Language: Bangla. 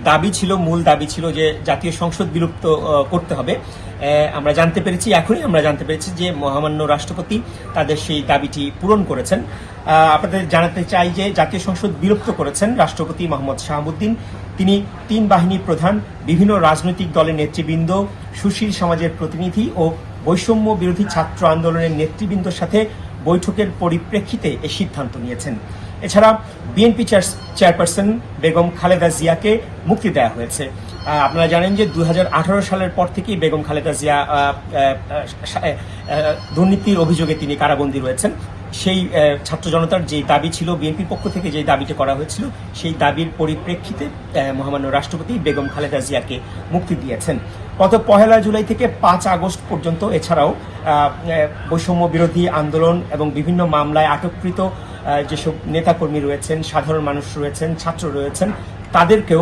দাবি ছিল, মূল দাবি ছিল যে জাতীয় সংসদ বিলুপ্ত করতে হবে। আমরা জানতে পেরেছি, এখনই আমরা জানতে পেরেছি যে মহামান্য রাষ্ট্রপতি তাদের সেই দাবিটি পূরণ করেছেন। আপনাদের জানাতে চাই যে জাতীয় সংসদ বিলুপ্ত করেছেন রাষ্ট্রপতি মোহাম্মদ শাহাবুদ্দিন। তিনি 3 বাহিনীর প্রধান, বিভিন্ন রাজনৈতিক দলের নেতৃবৃন্দ, সুশীল সমাজের প্রতিনিধি ও বৈষম্য বিরোধী ছাত্র আন্দোলনের নেতৃবৃন্দর সাথে বৈঠকের পরিপ্রেক্ষিতে এই সিদ্ধান্ত নিয়েছেন। এছাড়া বিএনপি চেয়ারপারসন বেগম খালেদা জিয়াকে মুক্তি দেওয়া হয়েছে। আপনারা জানেন যে 2018 সালের পর থেকেই বেগম খালেদা জিয়া দুর্নীতির অভিযোগে তিনি কারাবন্দী রয়েছেন। সেই ছাত্র জনতার যে দাবি ছিল, বিএনপির পক্ষ থেকে যে দাবিটি করা হয়েছিল, সেই দাবির পরিপ্রেক্ষিতে মহামান্য রাষ্ট্রপতি বেগম খালেদা জিয়াকে মুক্তি দিয়েছেন। গত 1 জুলাই থেকে 5 আগস্ট পর্যন্ত এছাড়াও বৈষম্য বিরোধী আন্দোলন এবং বিভিন্ন মামলায় আটককৃত যেসব নেতাকর্মী রয়েছেন, সাধারণ মানুষ রয়েছেন, ছাত্র রয়েছেন, তাদেরকেও